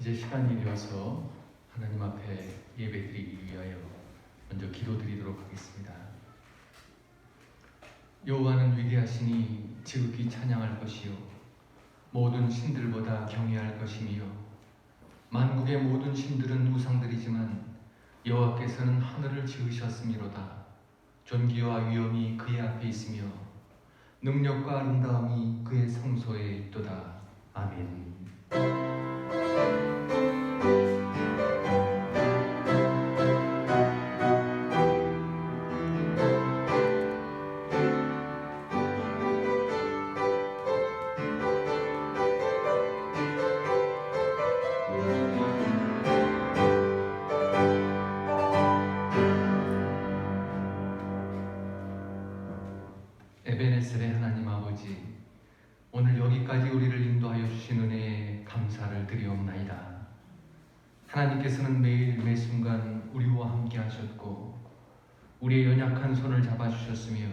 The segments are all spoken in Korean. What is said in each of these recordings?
이제 시간이 되어서 하나님 앞에 예배드리기 위하여 먼저 기도드리도록 하겠습니다. 여호와는 위대하시니 지극히 찬양할 것이요 모든 신들보다 경외할 것이며 만국의 모든 신들은 우상들이지만 여호와께서는 하늘을 지으셨음이로다. 존귀와 위엄이 그의 앞에 있으며 능력과 아름다움이 그의 성소에 있도다. 아멘. 에베네셀의 하나님 아버지, 오늘 여기까지 우리를 인도하여 주신 은혜에 감사를 드리옵나이다. 하나님께서는 매일 매순간 우리와 함께 하셨고 우리의 연약한 손을 잡아주셨으며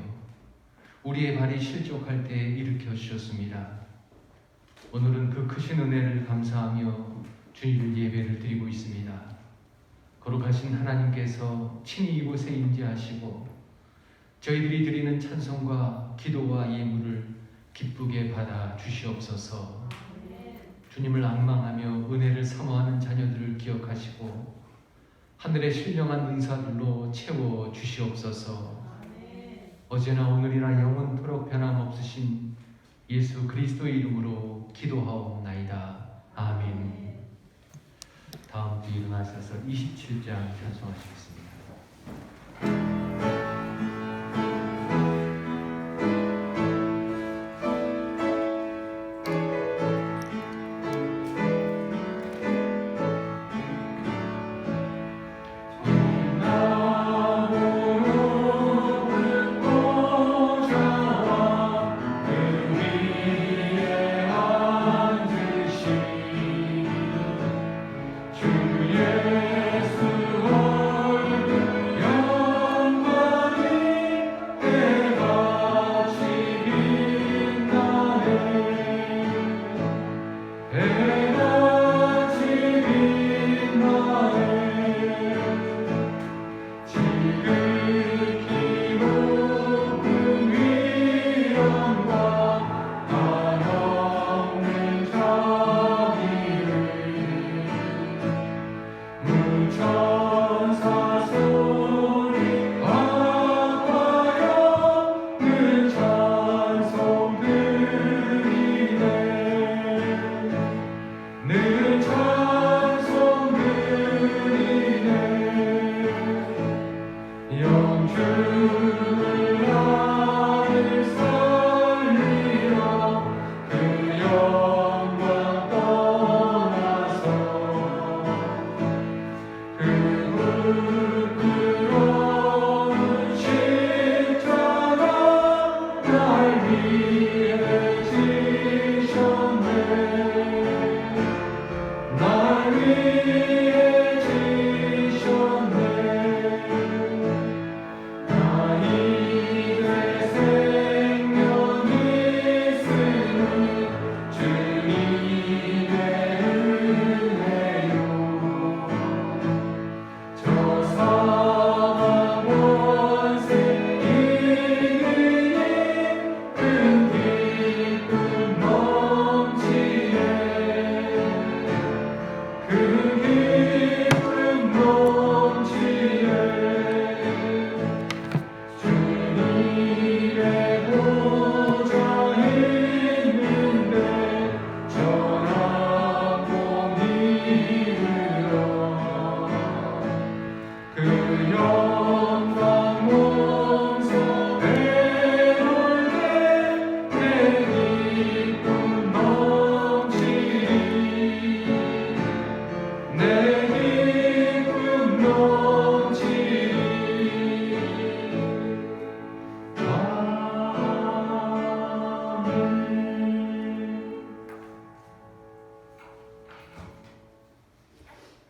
우리의 발이 실족할 때 일으켜 주셨습니다. 오늘은 그 크신 은혜를 감사하며 주일 예배를 드리고 있습니다. 거룩하신 하나님께서 친히 이곳에 임재하시고 저희들이 드리는 찬송과 기도와 예물을 기쁘게 받아 주시옵소서. 주님을 앙망하며 은혜를 사모하는 자녀들을 기억하시고 하늘의 신령한 은사들로 채워 주시옵소서. 어제나 오늘이나 영원토록 변함없으신 예수 그리스도의 이름으로 기도하옵나이다. 아멘. 다음 주 일어나셔서 27장 찬송하시겠습니다.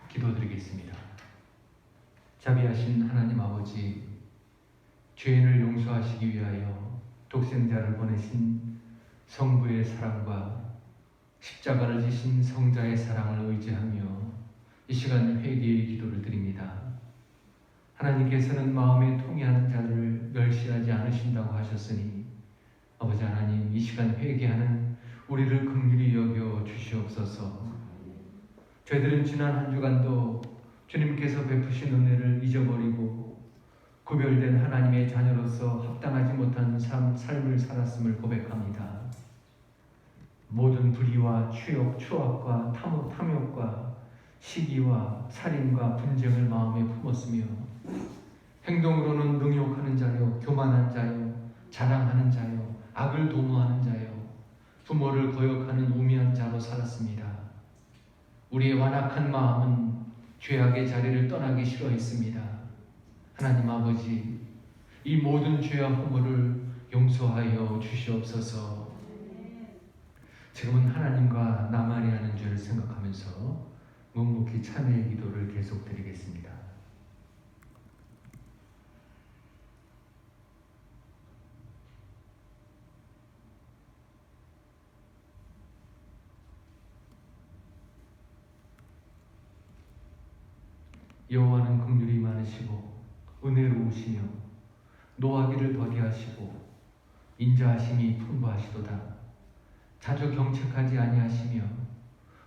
기도드리겠습니다. 자비하신 하나님 아버지, 죄인을 용서하시기 위하여 독생자를 보내신 성부의 사랑과 십자가를 지신 성자의 사랑을 의지하며 이 시간 회개의 기도를 드립니다. 하나님께서는 마음에 통해하는 자를 멸시하지 않으신다고 하셨으니 아버지 하나님, 이 시간 회개하는 우리를 긍휼히 여겨 주시옵소서. 저희들은 지난 한 주간도 주님께서 베푸신 은혜를 잊어버리고 구별된 하나님의 자녀로서 합당하지 못한 삶을 살았음을 고백합니다. 모든 불의와 추욕, 추악과 탐욕과 시기와 살인과 분쟁을 마음에 품었으며 행동으로는 능욕하는 자요, 교만한 자요, 자랑하는 자요, 악을 도모하는 자요, 부모를 거역하는 우매한 자로 살았습니다. 우리의 완악한 마음은 죄악의 자리를 떠나기 싫어했습니다. 하나님 아버지, 이 모든 죄와 허물을 용서하여 주시옵소서. 지금은 하나님과 나만이 하는 죄를 생각하면서 묵묵히 참회의 기도를 계속 드리겠습니다. 여호와는 긍휼이 많으시고 은혜로우시며 노하기를 더디하시고 인자하심이 풍부하시도다. 자주 경책하지 아니하시며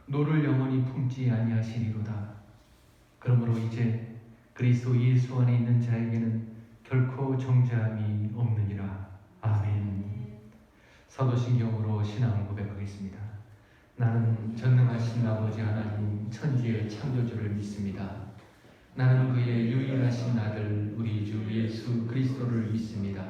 노를 영원히 품지 아니하시리로다. 그러므로 이제 그리스도 예수 안에 있는 자에게는 결코 정죄함이 없느니라. 아멘. 사도신경으로 신앙을 고백하겠습니다. 나는 전능하신 아버지 하나님 천지의 창조주를 믿습니다. 나는 그의 유일하신 아들 우리 주 예수 그리스도를 믿습니다.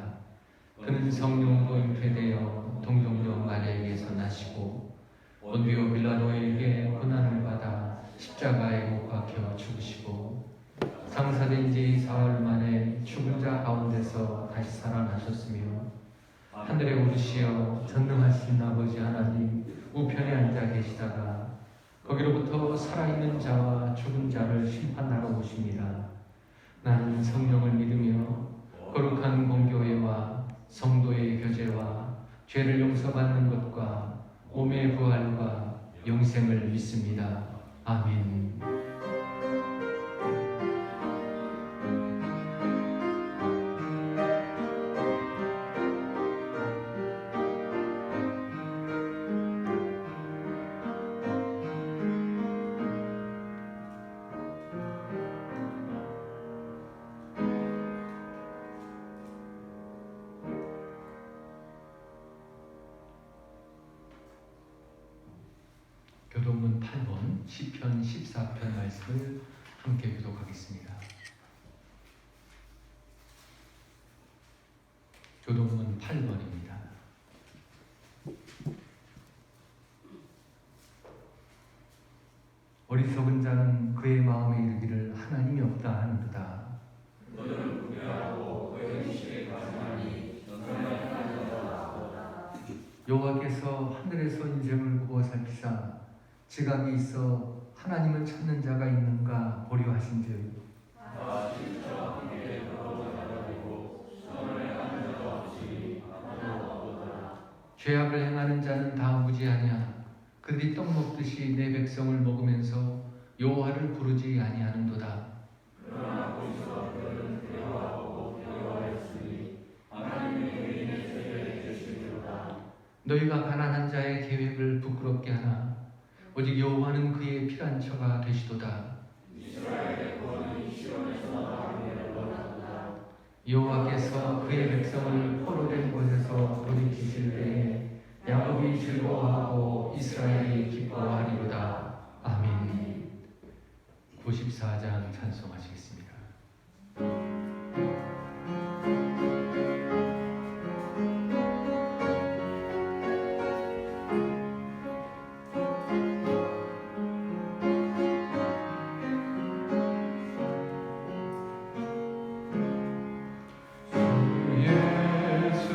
그는 성령으로 잉태되어 동정녀 마리아에게서 나시고 본디오 빌라도에게 고난을 받아 십자가에 못 박혀 죽으시고 상사된 지 사흘 만에 죽은 자 가운데서 다시 살아나셨으며 하늘에 오르시어 전능하신 아버지 하나님 우편에 앉아 계시다가 거기로부터 살아있는 자와 죽은 자를 심판하러 오십니다. 나는 성령을 믿으며 거룩한 공교회와 성도의 교제와 죄를 용서받는 것과 몸의 부활과 영생을 믿습니다. 아멘. 교독문 8번 시편 14편 말씀을 함께 교독하겠습니다. 교독문 8번입니다. 어리석은 자는 그의 마음에 이르기를 하나님이 없다 하는도다. 너는 구별하고 그의 지식에 가증하니 너는 여호와께서 하늘에서 인생을 구워 살피사 지각이 있어 하나님을 찾는 자가 있는가 보려 하신즉 죄악을 행하는 자는 다 무지하냐. 그들이 떡 먹듯이 내 백성을 먹으면서 여호와를 부르지 아니하는도다. 그러나 거기서 그들은 배워하고 배워하였으니 하나님의 의인의 죄를 지으시리로다. 너희가 가난한 자의 계획을 부끄럽게 하나 오직 여호와는 그의 피난처가 되시도다. 이스라엘의 구원은 시온에서 나오리로다. 여호와께서 그의 백성을 포로된 곳에서 돌이키실 때에 야곱이 즐거워하고 이스라엘이 기뻐하리로다. 아멘. 94장 찬송하시겠습니다. 예수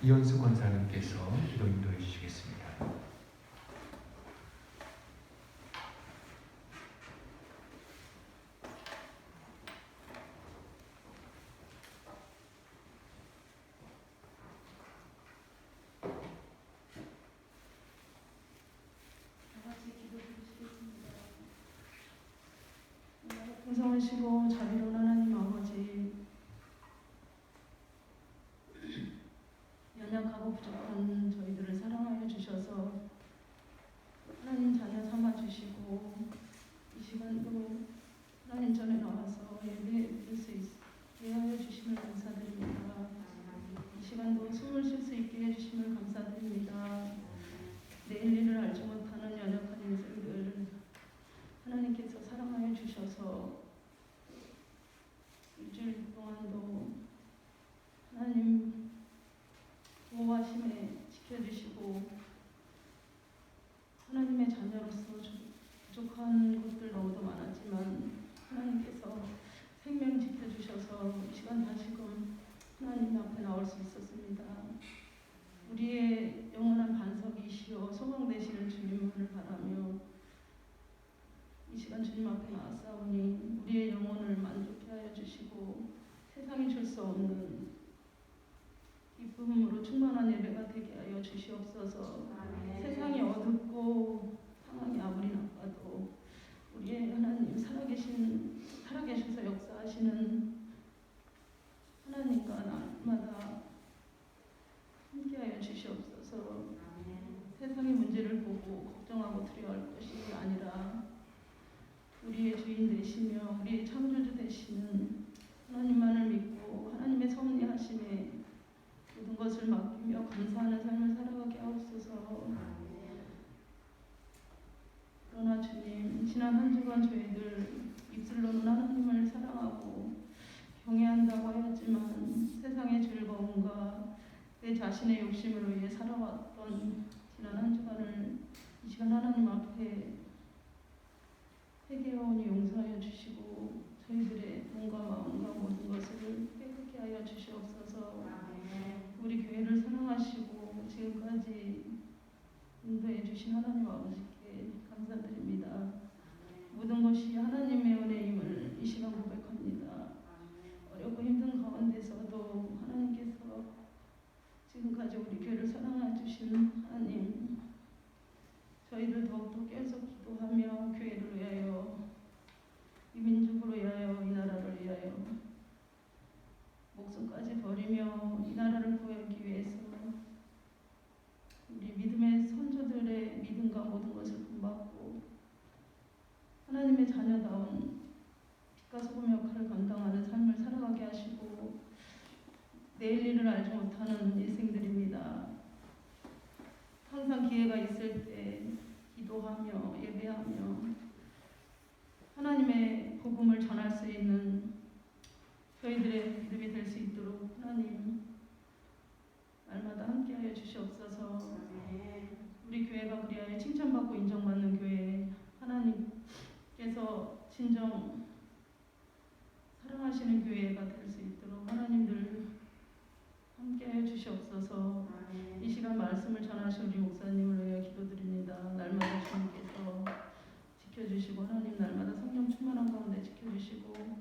이현수 권사님께서 기도 인도해 주시겠습니다. 풍성하시고 자비로운 하나님 아버지, 연약하고 부족한 저희들을 사랑하여 주셔서 하나님 자녀 삼아 주시고 이 시간도 하나님 전에 나와서 예배 드릴 수 있게 하여 주심을 감사드립니다. 이 시간도 숨을 쉴 수 있게 해주심을 감사드립니다. 내일 일을 알지 못하는 연약한 인생들 하나님께서 사랑하여 주셔서 일주일 동안도 하나님 보호하심에 지켜주시고 하나님의 자녀로서 부족한 것들 너무도 많았지만 하나님께서 생명 지켜주셔서 이 시간 다시금 하나님 앞에 나올 수 있었습니다. 우리의 영원한 반석이시여 소망 되시는 주님을 바라며 이 시간 주님 앞에 나왔사오니 우리의 영혼을 만족케 하여 주시고 세상이 줄 수 없는 기쁨으로 충만한 예배가 되게 하여 주시옵소서. 세상이 어둡고 상황이 아무리 나빠도 우리의 하나님 살아계셔서 역사하시는 하나님과 날마다 함께하여 주시옵소서. 세상의 문제를 보고 걱정하고 두려워할 것이 아니라 우리의 주인 되시며 우리의 창조주 되시는 하나님만을 믿고 하나님의 섭리하심에 모든 것을 맡기며 감사하는 삶을 살아가게 하옵소서. 그러나 주님, 지난 한 주간 저희들 입술로는 하나님을 사랑하고 경외한다고 하였지만 세상의 즐거움과 내 자신의 욕심을 위해 살아왔던 지난 한 주간을 이 시간 하나님 앞에 회개하오니 용서하여 주시고 저희들의 몸과 마음과 모든 것을 깨끗게 하여 주시옵소서. 우리 교회를 사랑하시고 지금까지 인도해 주신 하나님 아버지께 감사드립니다. 모든 것이 하나님의 은혜임을 이 시간 고백합니다. 어렵고 힘든 가운데서도 하나님께 주신 하나님, 저희를 더욱더 깨어서 기도하며 교회를 위하여, 이 민족을 위하여, 이 나라를 위하여 목숨까지 버리며 이 나라를 구하기 위해서 우리 믿음의 선조들의 믿음과 모든 것을 본받고 하나님의 자녀다운 빛과 소금 역할을 감당하는 삶을 살아가게 하시고, 내일 일을 알지 못하는 일생들입니다. 항상 기회가 있을 때 기도하며 예배하며 하나님의 복음을 전할 수 있는 저희들의 믿음이 될 수 있도록 하나님 날마다 함께하여 주시옵소서. 우리 교회가 그리하여 칭찬받고 인정받는 교회, 하나님께서 진정 사랑하시는 교회가 될 수 있도록 하나님들 함께하여 주시옵소서. 이 시간 말씀을 전하신 우리 목사님을 위하여 기도드립니다. 날마다 주님께서 지켜주시고 하나님 날마다 성령 충만한 가운데 지켜주시고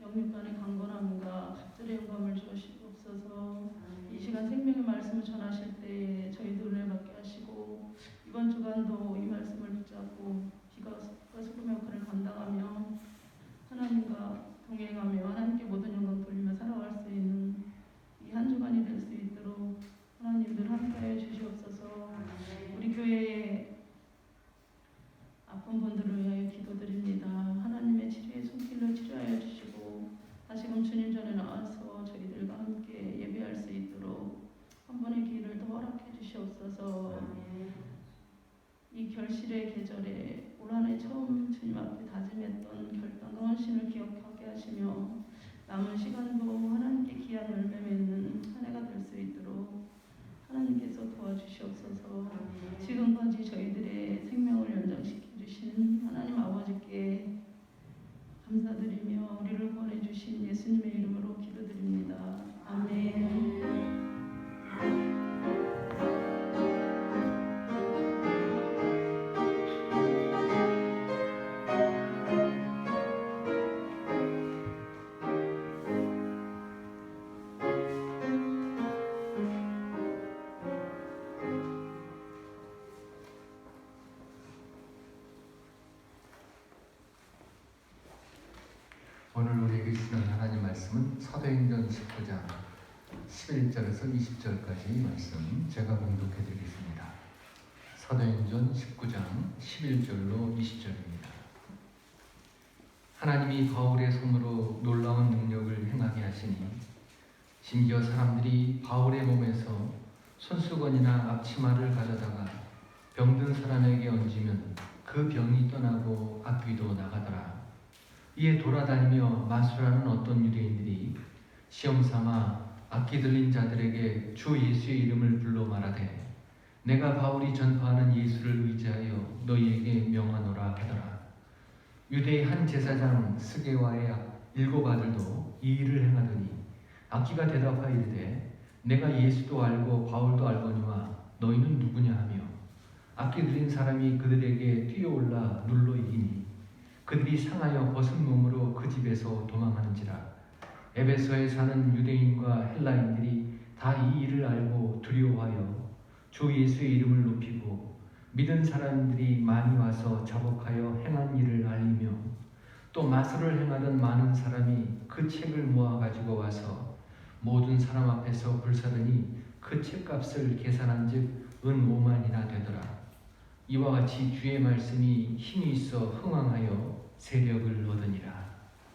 영육간의 강건함과 갑절의 영감을 주시옵소서. 이 시간 생명의 말씀을 전하실 때 저희들 은혜 받게 하시고, 이번 주간도 이 말씀을 붙잡고 빛과 소금의 역할을 감당하며 하나님과 동행하며 하나님께 모든 영광 돌리며 살아갈 수 있는 이 한 주간이 될 수 있도록 하나님들 함께하여 주시옵소서. 우리 교회의 아픈 분들을 위하여 기도드립니다. 하나님의 치료의 손길로 치료하여 주시고 다시금 주님 전에 나와서 저희들과 함께 예배할 수 있도록 한 번의 기회를 더 허락해 주시옵소서. 이 결실의 계절에 올 한 해 처음 주님 앞에 다짐했던 결단과 헌신을 기억하게 하시며 남은 시간도 하나님께 귀한 열매 맺는 한 해가 될 수 있도록 하나님께서 도와주시옵소서. 지금까지 저희들의 생명을 연장시켜 주신 하나님 아버지께 감사드리며 우리를 구원해 주신 예수님의 이름으로 기도드립니다. 아멘. 오늘 우리에게 주시는 하나님 말씀은 사도행전 19장 11절에서 20절까지 말씀 제가 봉독해 드리겠습니다. 사도행전 19장 11절로 20절입니다. 하나님이 바울의 손으로 놀라운 능력을 행하게 하시니 심지어 사람들이 바울의 몸에서 손수건이나 앞치마를 가져다가 병든 사람에게 얹으면 그 병이 떠나고 악귀도 나가더라. 이에 돌아다니며 마술하는 어떤 유대인들이 시험삼아 악기 들린 자들에게 주 예수의 이름을 불러 말하되 내가 바울이 전파하는 예수를 의지하여 너희에게 명하노라 하더라. 유대의 한 제사장 스게와의 7 아들도 이 일을 행하더니 악기가 대답하이르되 내가 예수도 알고 바울도 알거니와 너희는 누구냐 하며 악기 들린 사람이 그들에게 뛰어올라 눌러 이기니 그들이 상하여 벗은 몸으로 그 집에서 도망하는지라. 에베소에 사는 유대인과 헬라인들이 다 이 일을 알고 두려워하여 주 예수의 이름을 높이고 믿은 사람들이 많이 와서 자복하여 행한 일을 알리며 또 마술을 행하던 많은 사람이 그 책을 모아 가지고 와서 모든 사람 앞에서 불사르니 그 책값을 계산한즉 은 5만이나 되더라. 이와 같이 주의 말씀이 힘이 있어 흥왕하여 세력을 얻으니라.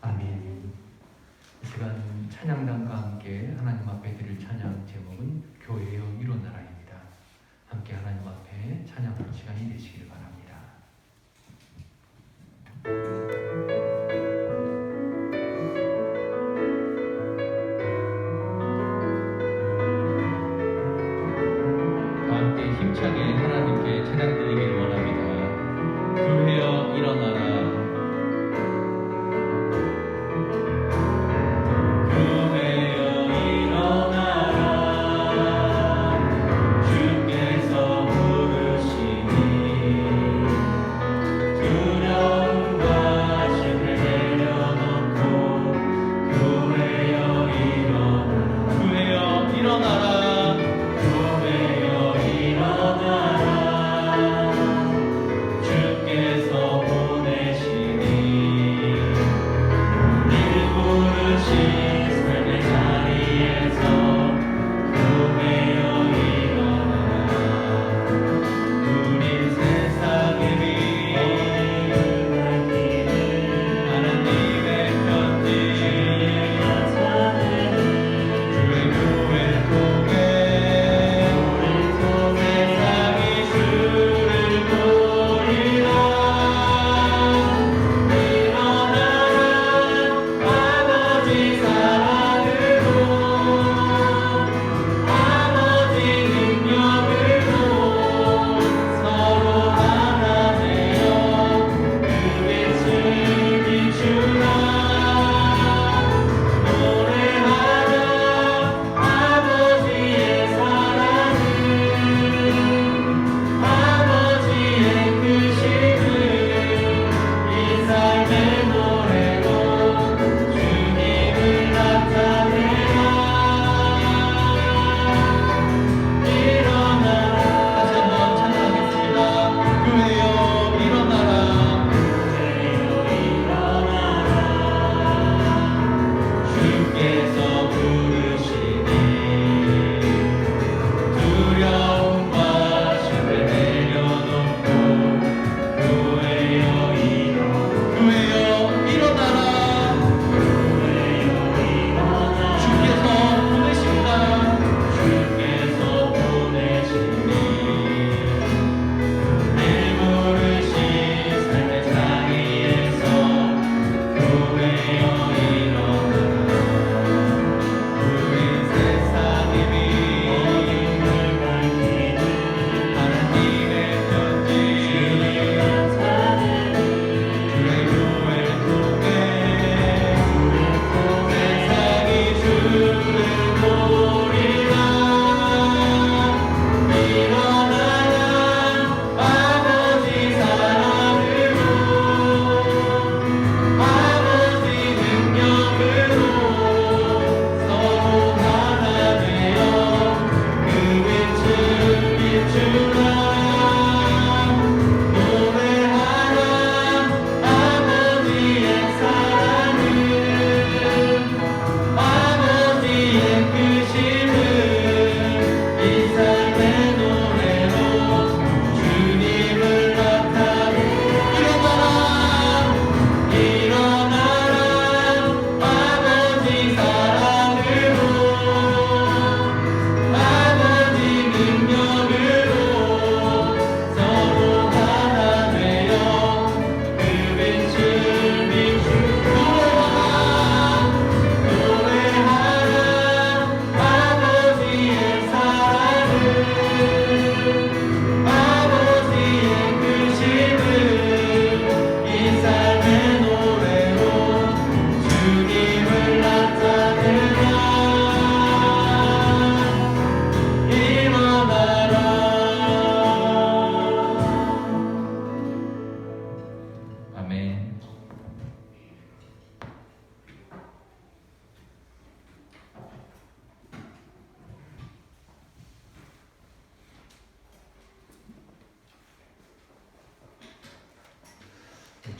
아멘. 이 시간 찬양단과 함께 하나님 앞에 드릴 찬양 제목은 교회여 일어나라입니다. 함께 하나님 앞에 찬양하는 시간이 되시길 바랍니다. 함께 힘차게 하나님께 찬양 드리길 원합니다. 교회여 일어나라. 교회여 일어나라.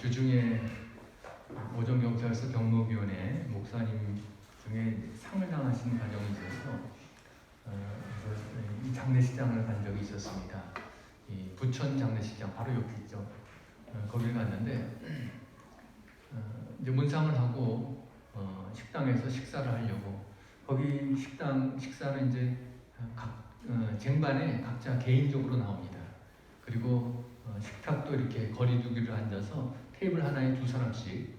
주중에 오정경찰서 경무위원회 목사님 중에 상을 당하신 가정이 있어서 그래서 이 장례식장을 간 적이 있었습니다. 이 부천 장례식장 바로 옆에 있죠. 거기를 갔는데 이제 문상을 하고 식당에서 식사를 하려고 거기 식사는 이제 쟁반에 각자 개인적으로 나옵니다. 그리고 식탁도 이렇게 거리두기를 앉아서 테이블 하나에 두 사람씩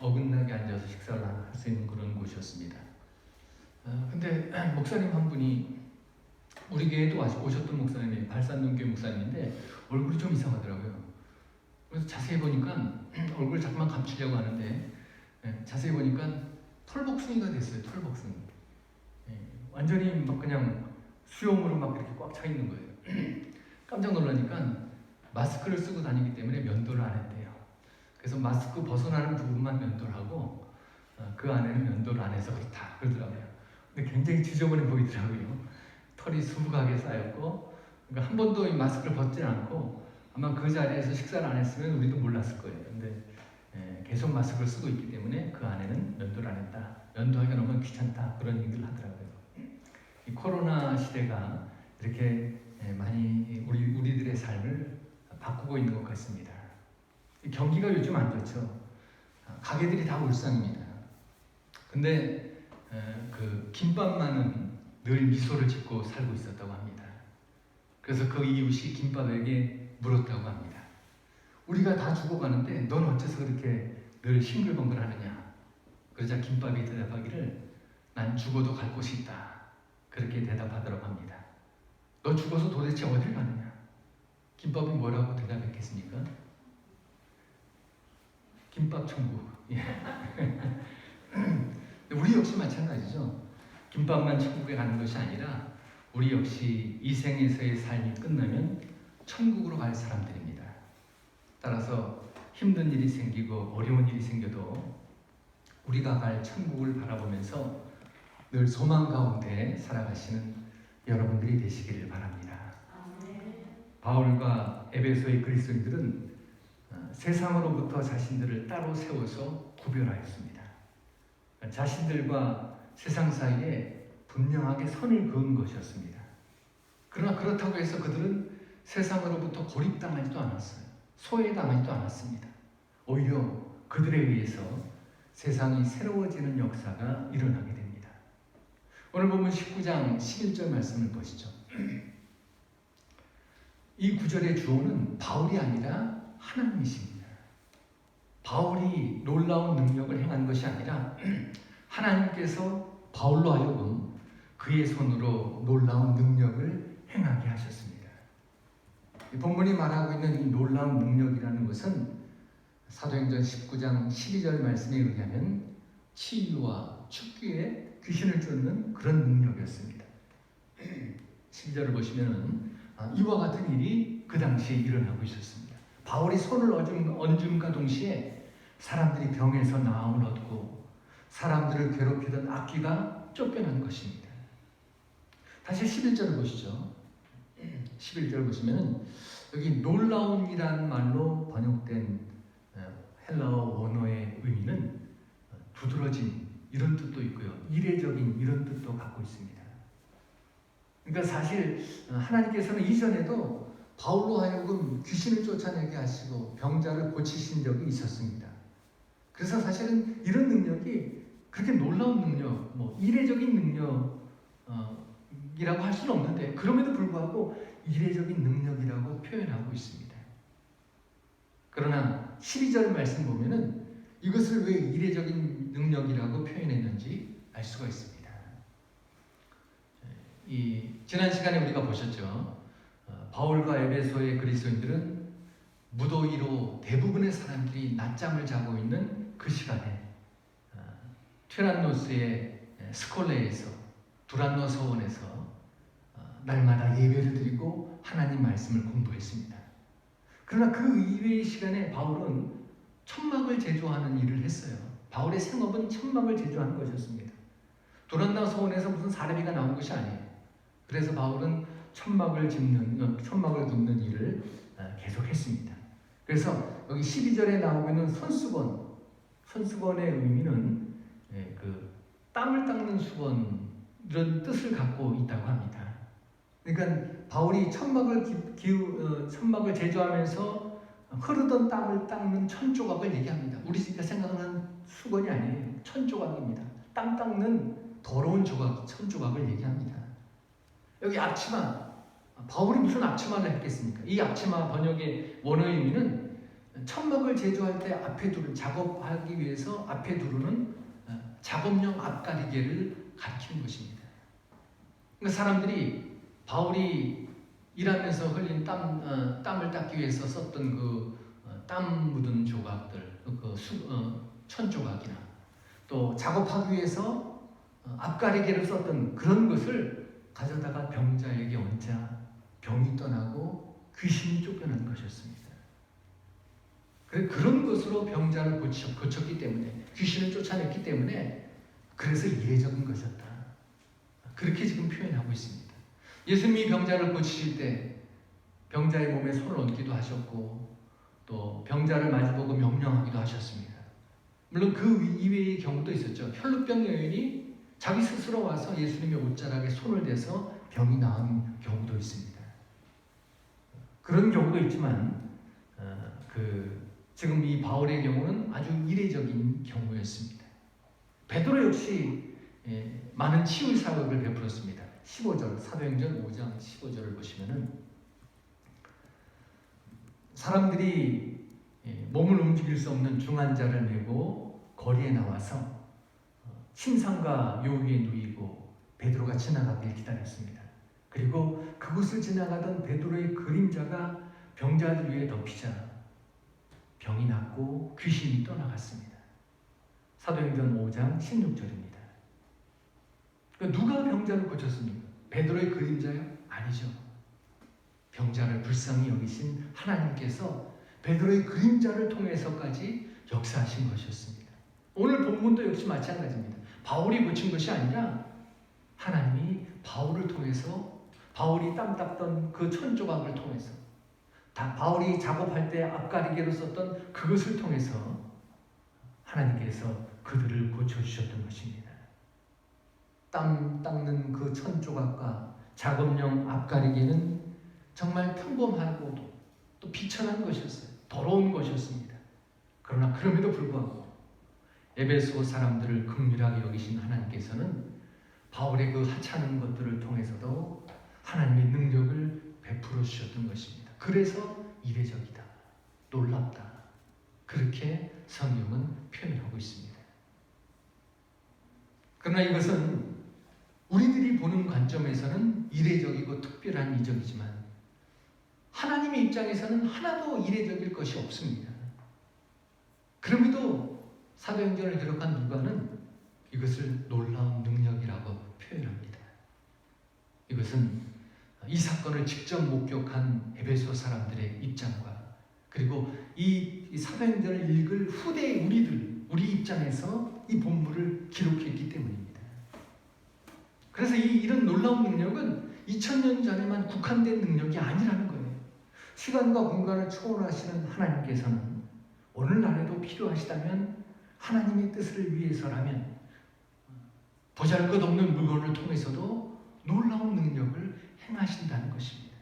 어긋나게 앉아서 식사를 할 수 있는 그런 곳이었습니다. 근데 목사님 한 분이 우리 교회도 오셨던 목사님이 발산동교회 목사님인데 얼굴이 좀 이상하더라고요. 그래서 자세히 보니까 얼굴을 자꾸만 감추려고 하는데 자세히 보니까 털복숭이가 됐어요. 털복숭이. 완전히 막 그냥 수염으로 막 이렇게 꽉 차 있는 거예요. 깜짝 놀라니까 마스크를 쓰고 다니기 때문에 면도를 안 했대요. 그래서 마스크 벗어나는 부분만 면도를 하고 그 안에는 면도를 안 해서 그렇다 그러더라고요. 근데 굉장히 지저분해 보이더라고요. 털이 수북하게 쌓였고 그러니까 한 번도 이 마스크를 벗지 않고 아마 그 자리에서 식사를 안 했으면 우리도 몰랐을 거예요. 근데 계속 마스크를 쓰고 있기 때문에 그 안에는 면도를 안 했다. 면도하기가 너무 귀찮다. 그런 얘기를 하더라고요. 이 코로나 시대가 이렇게 많이 우리들의 삶을 바꾸고 있는 것 같습니다. 경기가 요즘 안 좋죠. 가게들이 다 울상입니다. 근데 그 김밥만은 늘 미소를 짓고 살고 있었다고 합니다. 그래서 그 이웃이 김밥에게 물었다고 합니다. 우리가 다 죽어가는데 넌 어째서 그렇게 늘 싱글벙글하느냐. 그러자 김밥이 대답하기를 난 죽어도 갈 곳이 있다. 그렇게 대답하더라고 합니다. 너 죽어서 도대체 어딜 가느냐? 김밥이 뭐라고 대답했겠습니까? 김밥 천국. 우리 역시 마찬가지죠. 김밥만 천국에 가는 것이 아니라 우리 역시 이 생에서의 삶이 끝나면 천국으로 갈 사람들입니다. 따라서 힘든 일이 생기고 어려운 일이 생겨도 우리가 갈 천국을 바라보면서 늘 소망 가운데 살아가시는 여러분들이 되시기를 바랍니다. 바울과 에베소의 그리스도인들은 세상으로부터 자신들을 따로 세워서 구별하였습니다. 자신들과 세상 사이에 분명하게 선을 그은 것이었습니다. 그러나 그렇다고 해서 그들은 세상으로부터 고립당하지도 않았어요. 소외당하지도 않았습니다. 오히려 그들에 의해서 세상이 새로워지는 역사가 일어나게 됩니다. 오늘 보면 19장 11절 말씀을 보시죠. 이 구절의 주어는 바울이 아니라 하나님이십니다. 바울이 놀라운 능력을 행한 것이 아니라 하나님께서 바울로 하여금 그의 손으로 놀라운 능력을 행하게 하셨습니다. 이 본문이 말하고 있는 이 놀라운 능력이라는 것은 사도행전 19장 12절 말씀에 의하면 치유와 축기에 귀신을 쫓는 그런 능력이었습니다. 12절을 보시면 이와 같은 일이 그 당시에 일어나고 있었습니다. 바울이 손을 얹음과 동시에 사람들이 병에서 나음을 얻고 사람들을 괴롭히던 악귀가 쫓겨난 것입니다. 다시 11절을 보시죠. 11절 보시면 여기 놀라움이라는 말로 번역된 헬라어 원어의 의미는 두드러진 이런 뜻도 있고요. 이례적인 이런 뜻도 갖고 있습니다. 그러니까 사실 하나님께서는 이전에도 바울로 하여금 귀신을 쫓아내게 하시고 병자를 고치신 적이 있었습니다. 그래서 사실은 이런 능력이 그렇게 놀라운 능력, 이례적인 능력이라고 할 수는 없는데 그럼에도 불구하고 이례적인 능력이라고 표현하고 있습니다. 그러나 12절 말씀 보면은 이것을 왜 이례적인 능력이라고 표현했는지 알 수가 있습니다. 지난 시간에 우리가 보셨죠. 바울과 에베소의 그리스도인들은 무더위로 대부분의 사람들이 낮잠을 자고 있는 그 시간에 튀란노스의 스콜레에서 두란노 서원에서 날마다 예배를 드리고 하나님 말씀을 공부했습니다. 그러나 그 이외의 시간에 바울은 천막을 제조하는 일을 했어요. 바울의 생업은 천막을 제조하는 것이었습니다. 두란노 서원에서 무슨 사례비가 나온 것이 아니에요. 그래서 바울은 천막을 굽는 일을 계속했습니다. 그래서 여기 12절에 나오고 있는 손수건의 의미는 그 땀을 닦는 수건 이런 뜻을 갖고 있다고 합니다. 그러니까 바울이 천막을 제조하면서 흐르던 땀을 닦는 천조각을 얘기합니다. 우리가 생각하는 수건이 아니에요. 천조각입니다. 땀 닦는 더러운 천조각을 얘기합니다. 여기 앞치마, 바울이 무슨 앞치마를 했겠습니까? 이 앞치마 번역의 원어 의미는 천막을 제조할 때 앞에 작업하기 위해서 앞에 두르는 작업용 앞가리개를 가리키는 것입니다. 그러니까 사람들이 바울이 일하면서 흘린 땀을 닦기 위해서 썼던 땀 묻은 조각들, 천조각이나 또 작업하기 위해서 앞가리개를 썼던 그런 것을 가져다가 병자에게 얹자 병이 떠나고 귀신이 쫓겨난 것이었습니다. 그런 것으로 병자를 고쳤기 때문에, 귀신을 쫓아냈기 때문에 그래서 이례적인 것이었다. 그렇게 지금 표현하고 있습니다. 예수님이 병자를 고치실 때 병자의 몸에 손을 얹기도 하셨고 또 병자를 마주보고 명령하기도 하셨습니다. 물론 그 이외의 경우도 있었죠. 혈루병 여인이 자기 스스로 와서 예수님의 옷자락에 손을 대서 병이 나은 경우도 있습니다. 그런 경우도 있지만 지금 이 바울의 경우는 아주 이례적인 경우였습니다. 베드로 역시 많은 치유 사역을 베풀었습니다. 15절, 사도행전 5장 15절을 보시면은 사람들이 몸을 움직일 수 없는 중환자를 메고 거리에 나와서 침상과 요 위에 누이고 베드로가 지나가길 기다렸습니다. 그리고 그곳을 지나가던 베드로의 그림자가 병자들 위에 덮이자 병이 낫고 귀신이 떠나갔습니다. 사도행전 5장 16절입니다. 누가 병자를 고쳤습니까? 베드로의 그림자요? 아니죠. 병자를 불쌍히 여기신 하나님께서 베드로의 그림자를 통해서까지 역사하신 것이었습니다. 오늘 본문도 역시 마찬가지입니다. 바울이 고친 것이 아니라 하나님이 바울을 통해서, 바울이 땀 닦던 그 천조각을 통해서, 바울이 작업할 때 앞가리개로 썼던 그것을 통해서 하나님께서 그들을 고쳐주셨던 것입니다. 땀 닦는 그 천조각과 작업용 앞가리개는 정말 평범하고도 또 비천한 것이었어요. 더러운 것이었습니다. 그러나 그럼에도 불구하고 에베소 사람들을 긍휼하게 여기신 하나님께서는 바울의 그 하찮은 것들을 통해서도 하나님의 능력을 베풀어 주셨던 것입니다. 그래서 이례적이다, 놀랍다, 그렇게 성경은 표현하고 있습니다. 그러나 이것은 우리들이 보는 관점에서는 이례적이고 특별한 이적이지만 하나님의 입장에서는 하나도 이례적일 것이 없습니다. 그럼에도 사도행전을 기록한 누가는 이것을 놀라운 능력이라고 표현합니다. 이것은 이 사건을 직접 목격한 에베소 사람들의 입장과 그리고 이 사도행전을 읽을 후대의 우리 입장에서 이 본문을 기록했기 때문입니다. 그래서 이런 놀라운 능력은 2000년 전에만 국한된 능력이 아니라는 거예요. 시간과 공간을 초월하시는 하나님께서는 오늘날에도 필요하시다면 하나님의 뜻을 위해서라면 보잘것없는 물건을 통해서도 놀라운 능력을 행하신다는 것입니다.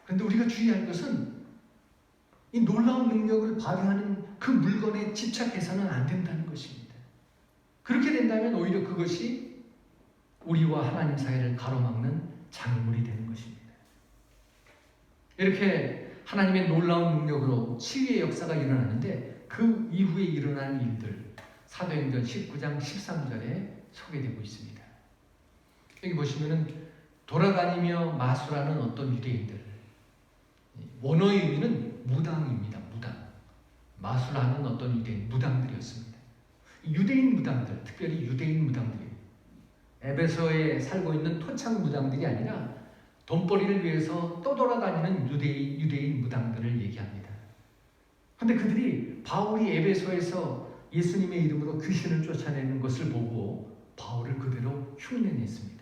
그런데 우리가 주의할 것은 이 놀라운 능력을 발휘하는 그 물건에 집착해서는 안 된다는 것입니다. 그렇게 된다면 오히려 그것이 우리와 하나님 사이를 가로막는 장애물이 되는 것입니다. 이렇게 하나님의 놀라운 능력으로 치유의 역사가 일어나는데 그 이후에 일어나는 일들 사도행전 19장 13절에 소개되고 있습니다. 여기 보시면은 돌아다니며 마술하는 어떤 유대인들, 원어의 의미는 무당입니다. 무당. 마술하는 어떤 유대인, 무당들이었습니다. 유대인 무당들, 특별히 유대인 무당들이 에베소에 살고 있는 토착 무당들이 아니라 돈벌이를 위해서 떠돌아다니는 유대인 무당들을 얘기합니다. 그런데 그들이 바울이 에베소에서 예수님의 이름으로 귀신을 쫓아내는 것을 보고 바울을 그대로 흉내냈습니다.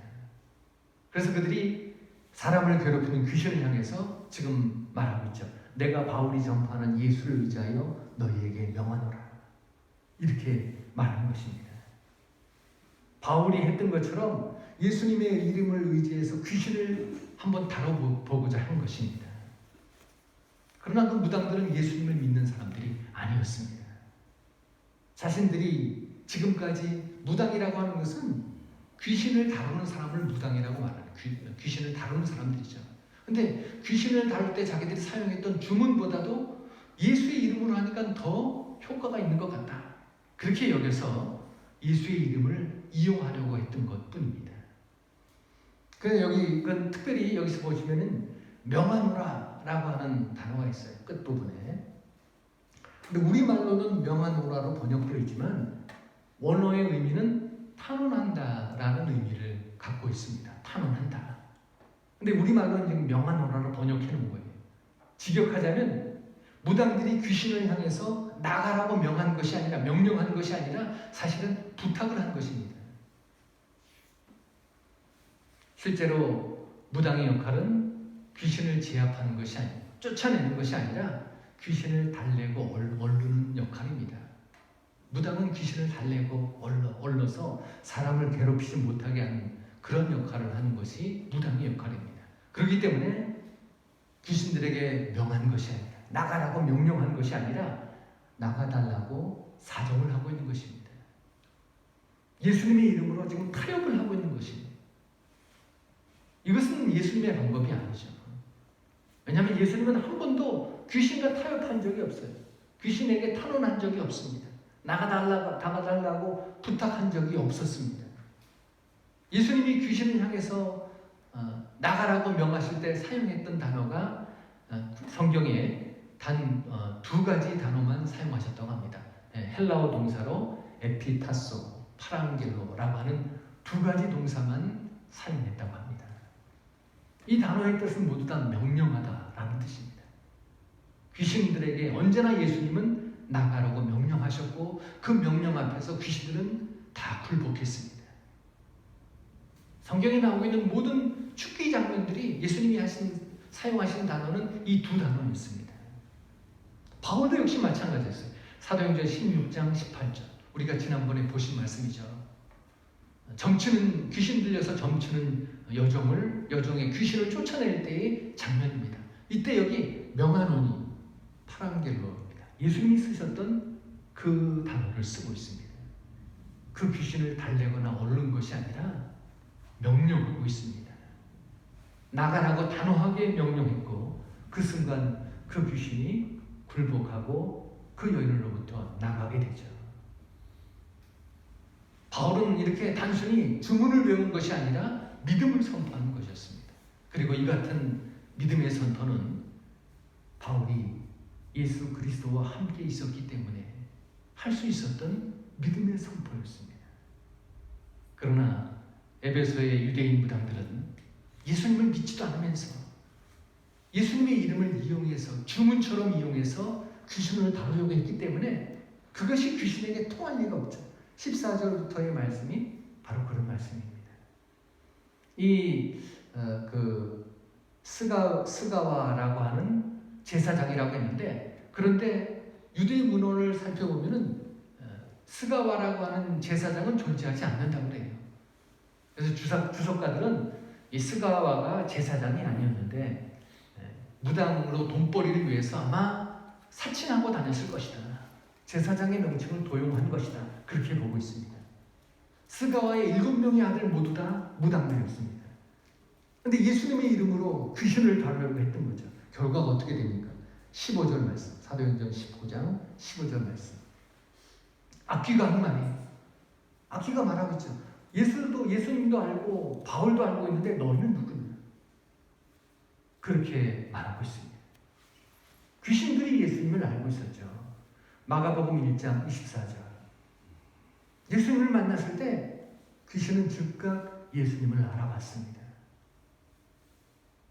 그래서 그들이 사람을 괴롭히는 귀신을 향해서 지금 말하고 있죠. 내가 바울이 전파하는 예수를 의지하여 너희에게 명하노라. 이렇게 말한 것입니다. 바울이 했던 것처럼 예수님의 이름을 의지해서 귀신을 한번 다뤄보고자 한 것입니다. 그러나 그 무당들은 예수님을 믿는 사람들이 아니었습니다. 자신들이 지금까지 무당이라고 하는 것은 귀신을 다루는 사람을 무당이라고 말하는 귀신을 다루는 사람들이죠. 근데 귀신을 다룰 때 자기들이 사용했던 주문보다도 예수의 이름으로 하니까 더 효과가 있는 것 같다. 그렇게 여겨서 예수의 이름을 이용하려고 했던 것뿐입니다. 그래서 그건 특별히 여기서 보시면은 명하노라라고 하는 단어가 있어요. 끝부분에. 근데 우리말로는 명하노라로 번역되어 있지만 원어의 의미는 탄원한다라는 의미를 갖고 있습니다. 탄원한다. 근데 우리말로는 지금 명하노라로 번역해 놓은 거예요. 직역하자면 무당들이 귀신을 향해서 나가라고 명한 것이 아니라 명령한 것이 아니라 사실은 부탁을 한 것입니다. 실제로 무당의 역할은 귀신을 제압하는 것이 아니라 쫓아내는 것이 아니라 귀신을 달래고 얼르는 역할입니다. 무당은 귀신을 달래고 얼러서 사람을 괴롭히지 못하게 하는 그런 역할을 하는 것이 무당의 역할입니다. 그렇기 때문에 귀신들에게 명한 것이 아니라 나가라고 명령한 것이 아니라 나가달라고 사정을 하고 있는 것입니다. 예수님의 이름으로 지금 타협을 하고 있는 것입니다. 이것은 예수님의 방법이 아니죠. 왜냐하면 예수님은 한 번도 귀신과 타협한 적이 없어요. 귀신에게 탄원한 적이 없습니다. 나가달라고 부탁한 적이 없었습니다. 예수님이 귀신을 향해서 나가라고 명하실 때 사용했던 단어가 성경에 단 두 가지 단어만 사용하셨다고 합니다. 헬라어 동사로 에피타소, 파랑겔로라고 하는 두 가지 동사만 사용했다고 합니다. 이 단어의 뜻은 모두 다 명령하다라는 뜻입니다. 귀신들에게 언제나 예수님은 나가라고 명령하셨고 그 명령 앞에서 귀신들은 다 굴복했습니다. 성경에 나오고 있는 모든 축기 장면들이 예수님이 사용하신 단어는 이 두 단어였습니다. 바울도 역시 마찬가지였어요. 사도행전 16장 18절 우리가 지난번에 보신 말씀이죠. 귀신 들려서 점치는 여종의 귀신을 쫓아낼 때의 장면입니다. 이때 여기 명하노니 파랑겔로입니다. 예수님이 쓰셨던 그 단어를 쓰고 있습니다. 그 귀신을 달래거나 얼른 것이 아니라 명령하고 있습니다. 나가라고 단호하게 명령했고 그 순간 그 귀신이 굴복하고 그 여인으로부터 나가게 되죠. 바울은 이렇게 단순히 주문을 외운 것이 아니라 믿음을 선포하는 것이었습니다. 그리고 이 같은 믿음의 선포는 바울이 예수 그리스도와 함께 있었기 때문에 할 수 있었던 믿음의 선포였습니다. 그러나 에베소의 유대인 무당들은 예수님을 믿지도 않으면서 예수님의 이름을 이용해서 주문처럼 이용해서 귀신을 다루려고 했기 때문에 그것이 귀신에게 통할 리가 없죠. 14절부터의 말씀이 바로 그런 말씀입니다. 스가와라고 하는 제사장이라고 했는데 그런데 유대 문헌을 살펴보면은 스가와라고 하는 제사장은 존재하지 않는다고 그래요. 그래서 주석가들은 이 스가와가 제사장이 아니었는데 무당으로 돈벌이를 위해서 아마 사칭하고 다녔을 것이다. 제사장의 명칭을 도용한 것이다. 그렇게 보고 있습니다. 스가와의 7명의 아들 모두 다 무당들이었습니다. 그런데 예수님의 이름으로 귀신을 다루려고 했던 거죠. 결과가 어떻게 됩니까? 15절 말씀, 사도행전 19장 15절 말씀. 악귀가 한 말이에요. 악귀가 말하고 있죠. 예수님도 알고 바울도 알고 있는데 너희는 누구냐? 그렇게 말하고 있습니다. 귀신들이 예수님을 알고 있었죠. 마가복음 1장 24절. 예수님을 만났을 때 귀신은 즉각 예수님을 알아봤습니다.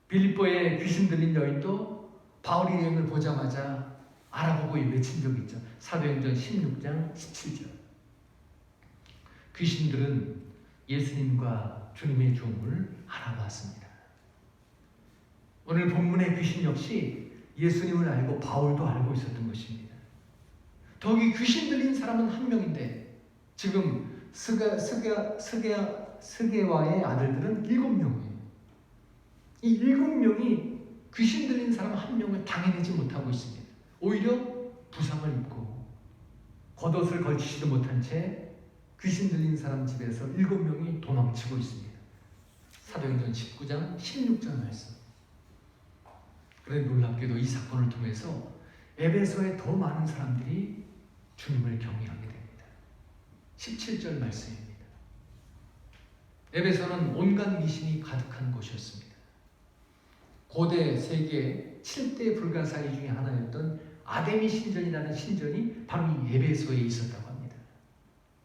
빌립보에 귀신 들린 여인도 바울의 여행을 보자마자 알아보고 외친 적이 있죠. 사도행전 16장 17절. 귀신들은 예수님과 주님의 종을 알아봤습니다. 오늘 본문의 귀신 역시 예수님을 알고 바울도 알고 있었던 것입니다. 더욱이 귀신 들린 사람은 한 명인데 지금 스게와의 아들들은 7명이에요. 이 7명이 귀신 들린 사람 한 명을 당해내지 못하고 있습니다. 오히려 부상을 입고 겉옷을 걸치지도 못한 채 귀신 들린 사람 집에서 7명이 도망치고 있습니다. 사도행전 19장 16절 말씀. 그런데 놀랍게도 이 사건을 통해서 에베소에 더 많은 사람들이 주님을 경외하게 됩니다. 17절 말씀입니다. 에베소는 온갖 미신이 가득한 곳이었습니다. 고대 세계 7대 불가사의 중에 하나였던 아데미 신전이라는 신전이 바로 이 에베소에 있었다고 합니다.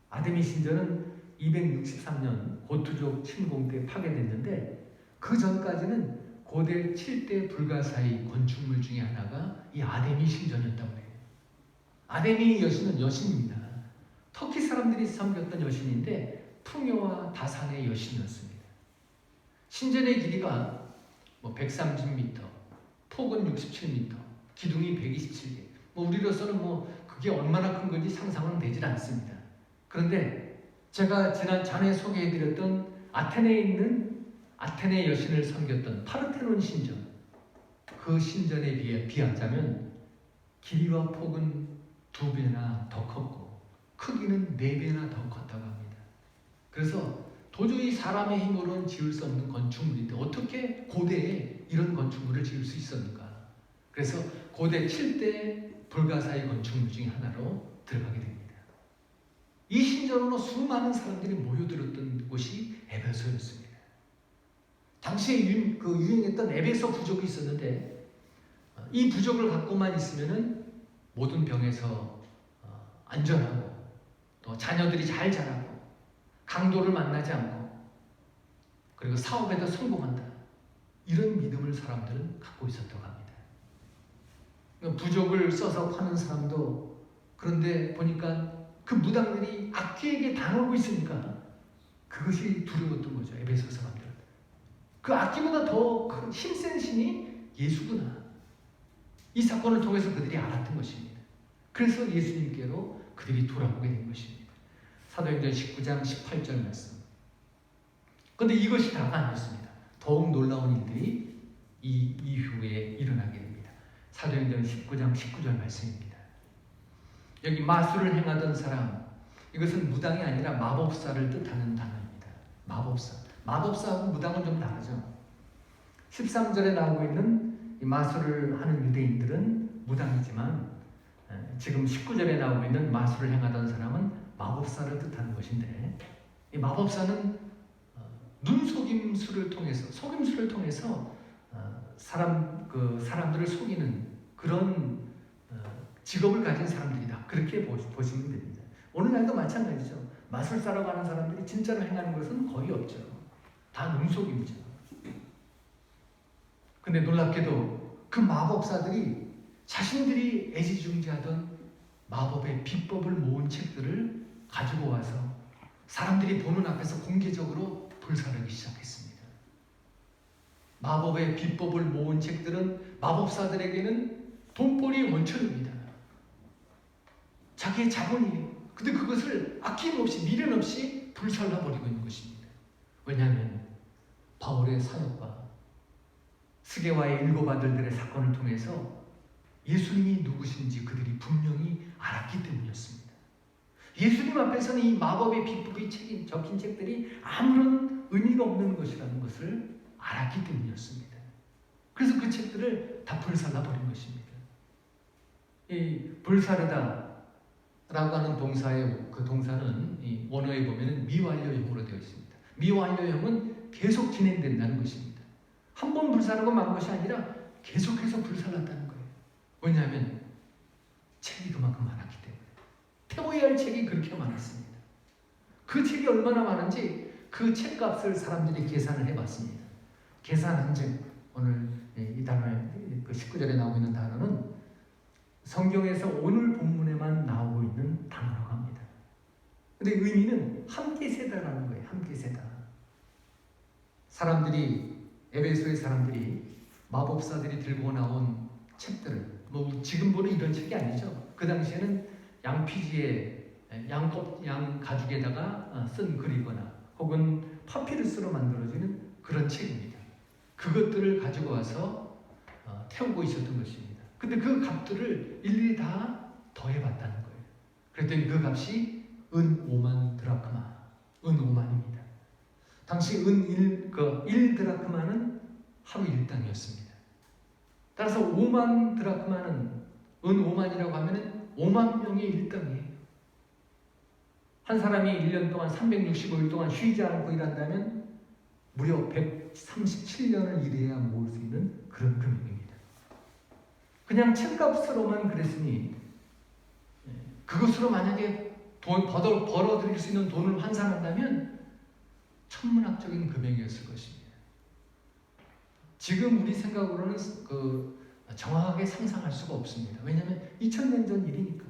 아데미 신전은 263년 고투족 침공 때 파괴됐는데 그 전까지는 고대 7대 불가사의 건축물 중에 하나가 이 아데미 신전이었다고 해요. 아데미 여신은 여신입니다. 터키 사람들이 섬겼던 여신인데 풍요와 다산의 여신이었습니다. 신전의 길이가 130m, 폭은 67m, 기둥이 127개. 우리로서는 그게 얼마나 큰 건지 상상은 되질 않습니다. 그런데 제가 전에 소개해드렸던 아테네에 있는 아테네 여신을 섬겼던 파르테논 신전, 그 신전에 비하자면 길이와 폭은 2배나 더 컸고 크기는 4배나 더 컸다고 합니다. 그래서 도저히 사람의 힘으로는 지을 수 없는 건축물인데 어떻게 고대에 이런 건축물을 지을 수 있었는가? 그래서 고대 7대 불가사의 건축물 중에 하나로 들어가게 됩니다. 이 신전으로 수많은 사람들이 모여들었던 곳이 에베소였습니다. 당시에 유행했던 에베소 부족이 있었는데 이 부족을 갖고만 있으면은 모든 병에서 안전하고 또 자녀들이 잘 자라고 강도를 만나지 않고 그리고 사업에도 성공한다. 이런 믿음을 사람들은 갖고 있었다고 합니다. 부족을 써서 파는 사람도 그런데 보니까 그 무당들이 악귀에게 당하고 있으니까 그것이 두려웠던 거죠. 에베소 사람들. 그 악귀보다 더 큰 힘센 신이 예수구나. 이 사건을 통해서 그들이 알았던 것입니다. 그래서 예수님께로 그들이 돌아오게 된 것입니다. 사도행전 19장 18절 말씀. 그런데 이것이 다가 아니었습니다. 더욱 놀라운 일들이 이 이후에 일어나게 됩니다. 사도행전 19장 19절 말씀입니다. 여기 마술을 행하던 사람, 이것은 무당이 아니라 마법사를 뜻하는 단어입니다. 마법사. 마법사하고 무당은 좀 다르죠. 13절에 나오고 있는 이 마술을 하는 유대인들은 무당이지만 지금 19절에 나오고 있는 마술을 행하던 사람은 마법사를 뜻하는 것인데 이 마법사는 눈속임술을 통해서 사람들을 속이는 그런 직업을 가진 사람들이다. 그렇게 보시면 됩니다. 오늘날도 마찬가지죠. 마술사라고 하는 사람들이 진짜로 행하는 것은 거의 없죠. 다 눈속임이죠. 근데 놀랍게도 그 마법사들이 자신들이 애지중지하던 마법의 비법을 모은 책들을 가지고 와서 사람들이 보는 앞에서 공개적으로 불사르기 시작했습니다. 마법의 비법을 모은 책들은 마법사들에게는 돈벌이의 원천입니다. 자기의 자본이에요. 근데 그것을 아낌없이 미련 없이 불살라버리고 있는 것입니다. 왜냐하면 바울의 사역과 스게와의 7 아들들의 사건을 통해서 예수님이 누구신지 그들이 분명히 알았기 때문이었습니다. 예수님 앞에서는 이 마법의 비법이 적힌 책들이 아무런 의미가 없는 것이라는 것을 알았기 때문이었습니다. 그래서 그 책들을 다 불살라버린 것입니다. 이 불사르다라고 하는 그 동사는 이 원어에 보면 미완료형으로 되어 있습니다. 미완료형은 계속 진행된다는 것입니다. 한 번 불사르고 만 것이 아니라 계속해서 불살랐다는 거예요. 왜냐하면 책이 그만큼 많았기 때문에. 태워야 할 책이 그렇게 많았습니다. 그 책이 얼마나 많은지 그 책값을 사람들이 계산을 해봤습니다. 계산한 즉 오늘 이 단어에 그 19절에 나오고 있는 단어는 성경에서 오늘 본문에만 나오고 있는 단어라고 합니다. 근데 의미는 함께 세다라는 거예요. 함께 세다. 에베소의 사람들이 마법사들이 들고 나온 책들을 뭐 지금 보는 이런 책이 아니죠. 그 당시에는 양피지에 양 가죽에다가 쓴 글이거나 혹은 파피루스로 만들어지는 그런 책입니다. 그것들을 가지고 와서 태우고 있었던 것입니다. 근데 그 값들을 일일이 다 더해봤다는 거예요. 그랬더니 그 값이 은 5만 드라크마, 은 5만입니다. 당시 은 1드라크마는 하루 일당이었습니다. 따라서 5만 드라크마는 은 5만이라고 하면 5만 명의 일당이에요. 한 사람이 1년 동안 365일 동안 쉬지 않고 일한다면 무려 137년을 일해야 모을 수 있는 그런 금액입니다. 그냥 책값으로만 그랬으니 그것으로 만약에 벌어들일 수 있는 돈을 환산한다면 천문학적인 금액이었을 것입니다. 지금 우리 생각으로는 정확하게 상상할 수가 없습니다. 왜냐하면 2000년 전 일이니까.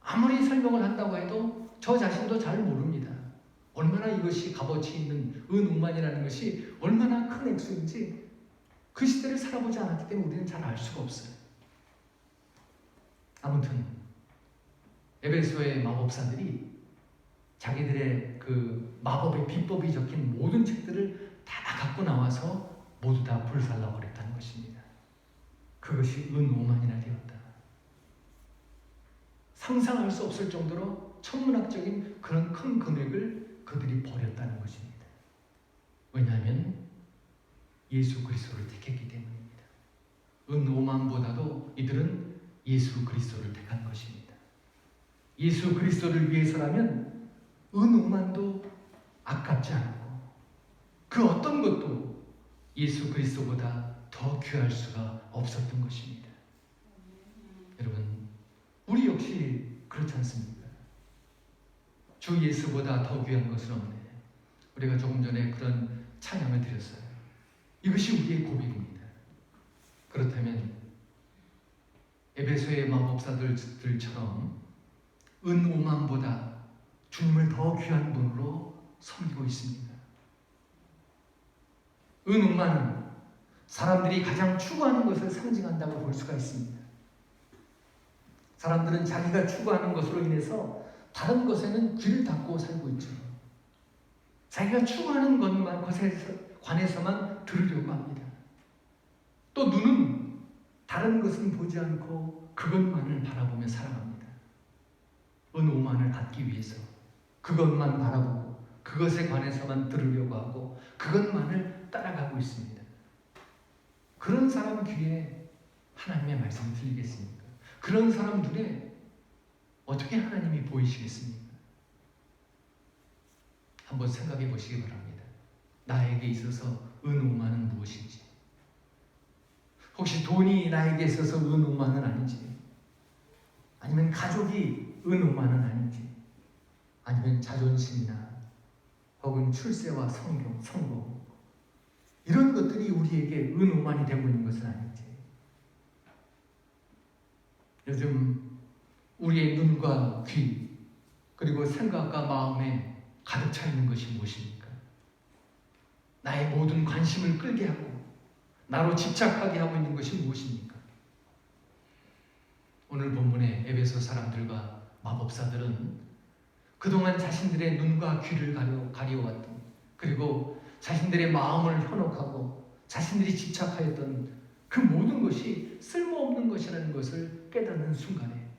아무리 설명을 한다고 해도 저 자신도 잘 모릅니다. 얼마나 이것이 값어치 있는 은 5만이라는 것이 얼마나 큰 액수인지 그 시대를 살아보지 않았기 때문에 우리는 잘 알 수가 없어요. 아무튼 에베소의 마법사들이 자기들의 그 마법의 비법이 적힌 모든 책들을 다 갖고 나와서 모두 다 불살라 버렸다는 것입니다. 그것이 은 5만이나 되었다. 상상할 수 없을 정도로 천문학적인 그런 큰 금액을 그들이 버렸다는 것입니다. 왜냐하면 예수 그리스도를 택했기 때문입니다. 은 5만보다도 이들은 예수 그리스도를 택한 것입니다. 예수 그리스도를 위해서라면 은 5만도 아깝지 않고 그 어떤 것도 예수 그리스도보다 더 귀할 수가 없었던 것입니다. 여러분, 우리 역시 그렇지 않습니까? 주 예수보다 더 귀한 것은 없네. 우리가 조금 전에 그런 찬양을 드렸어요. 이것이 우리의 고백입니다. 그렇다면 에베소의 마법사들처럼 은 5만보다 주님을 더 귀한 분으로 섬기고 있습니다. 은 5만은 사람들이 가장 추구하는 것을 상징한다고 볼 수가 있습니다. 사람들은 자기가 추구하는 것으로 인해서 다른 것에는 귀를 닫고 살고 있죠. 자기가 추구하는 것만 관해서만 들으려고 합니다. 또 눈은 다른 것은 보지 않고 그것만을 바라보며 살아갑니다. 은 5만을 갖기 위해서 그것만 바라보고 그것에 관해서만 들으려고 하고 그것만을 따라가고 있습니다. 그런 사람 귀에 하나님의 말씀을 들리겠습니까? 그런 사람 눈에 어떻게 하나님이 보이시겠습니까? 한번 생각해 보시기 바랍니다. 나에게 있어서 은 5만은 무엇인지, 혹시 돈이 나에게 있어서 은 5만은 아닌지, 아니면 가족이 은 5만은 아닌지, 아니면 자존심이나 혹은 출세와 성공 이런 것들이 우리에게 은 5만이 되고 있는 것은 아닌지. 요즘 우리의 눈과 귀 그리고 생각과 마음에 가득 차 있는 것이 무엇입니까? 나의 모든 관심을 끌게 하고 나로 집착하게 하고 있는 것이 무엇입니까? 오늘 본문의 에베소 사람들과 마법사들은 그동안 자신들의 눈과 귀를 가려왔던, 그리고 자신들의 마음을 현혹하고 자신들이 집착하였던 그 모든 것이 쓸모없는 것이라는 것을 깨닫는 순간에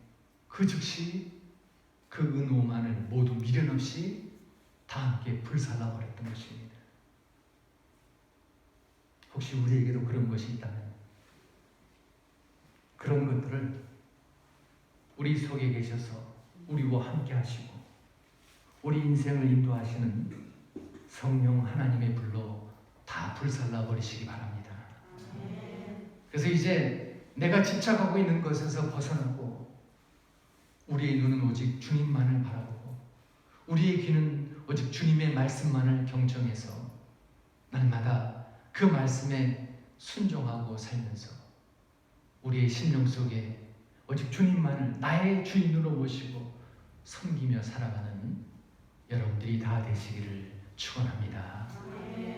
그 즉시 그 은 5만을 모두 미련 없이 다 함께 불살라 버렸던 것입니다. 혹시 우리에게도 그런 것이 있다면 그런 것들을 우리 속에 계셔서 우리와 함께 하시고 우리 인생을 인도하시는 성령 하나님의 불로 다 불살라 버리시기 바랍니다. 그래서 이제 내가 집착하고 있는 것에서 벗어나고 우리의 눈은 오직 주님만을 바라보고 우리의 귀는 오직 주님의 말씀만을 경청해서 날마다 그 말씀에 순종하고 살면서 우리의 심령 속에 오직 주님만을 나의 주인으로 모시고 섬기며 살아가는 여러분들이 다 되시기를 축원합니다.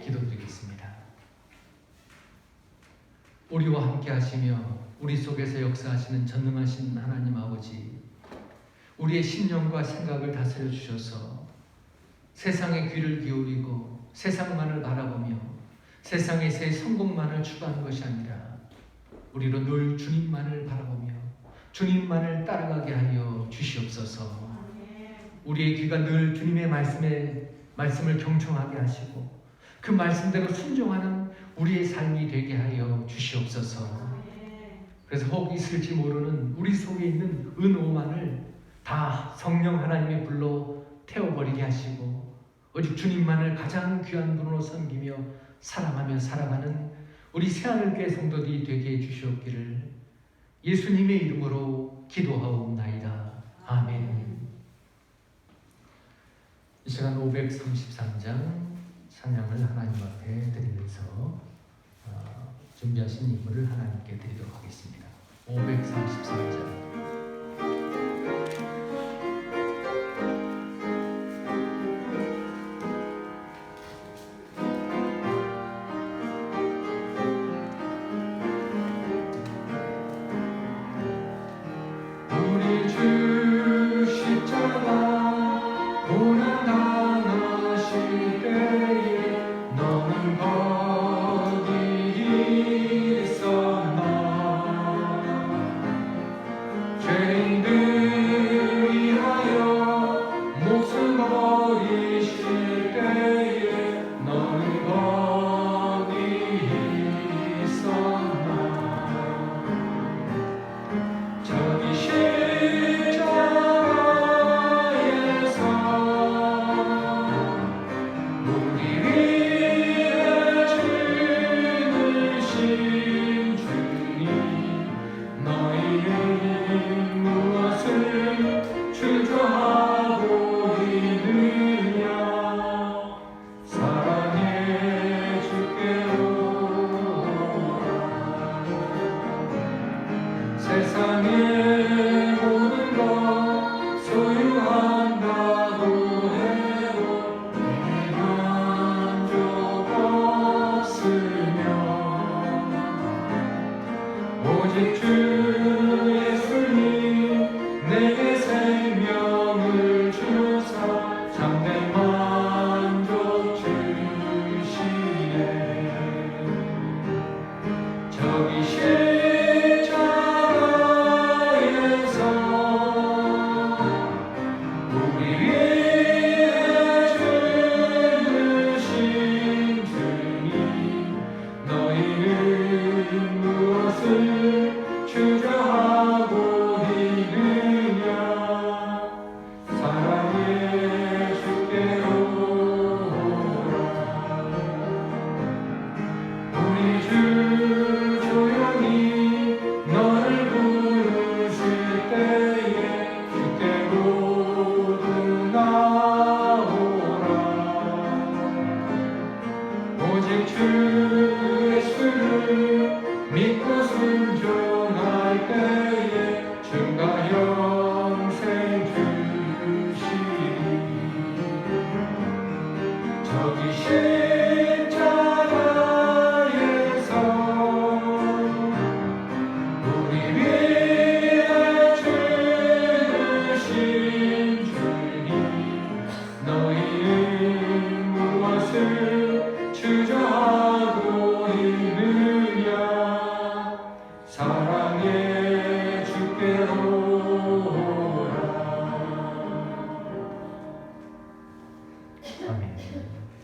기도드리겠습니다. 우리와 함께 하시며 우리 속에서 역사하시는 전능하신 하나님 아버지, 우리의 심령과 생각을 다스려 주셔서 세상의 귀를 기울이고 세상만을 바라보며 세상에서의 성공만을 추구하는 것이 아니라 우리로 늘 주님만을 바라보며 주님만을 따라가게 하여 주시옵소서. 우리의 귀가 늘 주님의 말씀을 경청하게 하시고 그 말씀대로 순종하는 우리의 삶이 되게 하여 주시옵소서. 그래서 혹 있을지 모르는 우리 속에 있는 은오만을 다 성령 하나님의 불로 태워버리게 하시고 오직 주님만을 가장 귀한 분으로 섬기며 사랑하며 살아가는 우리 새하늘교회 성도들이 되게 해주시옵기를 예수님의 이름으로 기도하옵나이다. 아멘. 이 시간 533장 찬양을 하나님 앞에 드리면서 준비하신 인물을 하나님께 드리도록 하겠습니다. 533장.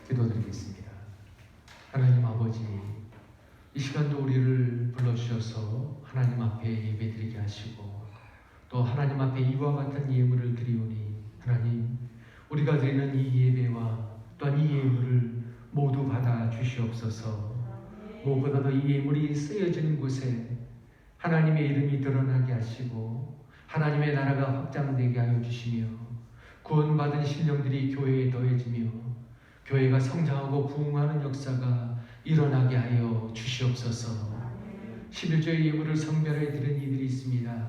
기도드리겠습니다. 하나님 아버지, 이 시간도 우리를 불러주셔서 하나님 앞에 예배드리게 하시고 또 하나님 앞에 이와 같은 예물을 드리오니 하나님, 우리가 드리는 이 예배와 또한 이 예물을 모두 받아 주시옵소서. 무엇보다도 이 예물이 쓰여지는 곳에 하나님의 이름이 드러나게 하시고 하나님의 나라가 확장되게 하여 주시며 구원받은 심령들이 교회에 더해지며 교회가 성장하고 부흥하는 역사가 일어나게 하여 주시옵소서. 11조의 예물을 성별해 드린 이들이 있습니다.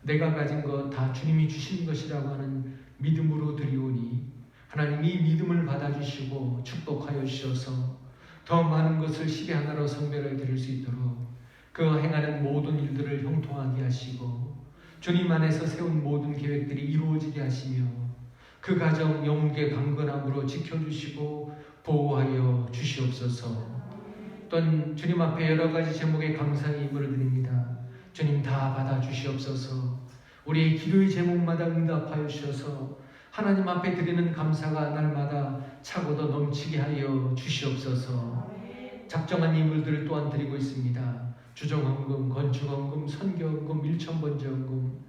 내가 가진 것 다 주님이 주신 것이라고 하는 믿음으로 드리오니 하나님, 이 믿음을 받아주시고 축복하여 주셔서 더 많은 것을 10의 하나로 성별해 드릴 수 있도록 그 행하는 모든 일들을 형통하게 하시고 주님 안에서 세운 모든 계획들이 이루어지게 하시며 그 가정 영계 강건함으로 지켜주시고 보호하여 주시옵소서. 또한 주님 앞에 여러 가지 제목의 감사의 예물을 드립니다. 주님 다 받아 주시옵소서. 우리의 기도의 제목마다 응답하여 주셔서 하나님 앞에 드리는 감사가 날마다 차고도 넘치게 하여 주시옵소서. 작정한 예물들을 또한 드리고 있습니다. 주정헌금, 건축헌금, 선교헌금, 일천번제헌금,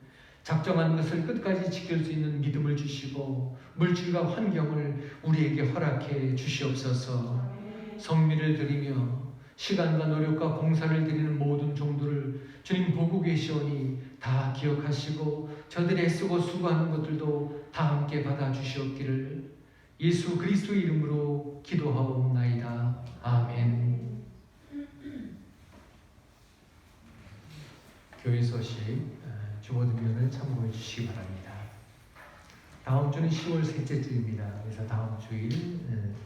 작정한 것을 끝까지 지킬 수 있는 믿음을 주시고 물질과 환경을 우리에게 허락해 주시옵소서. 성미를 드리며 시간과 노력과 봉사를 드리는 모든 종들을 주님 보고 계시오니 다 기억하시고 저들이 애쓰고 수고하는 것들도 다 함께 받아 주시옵기를 예수 그리스도의 이름으로 기도하옵나이다. 아멘. 교회 소식 주보등면을 참고해 주시기 바랍니다. 다음 주는 10월 셋째 주입니다. 그래서 다음 주일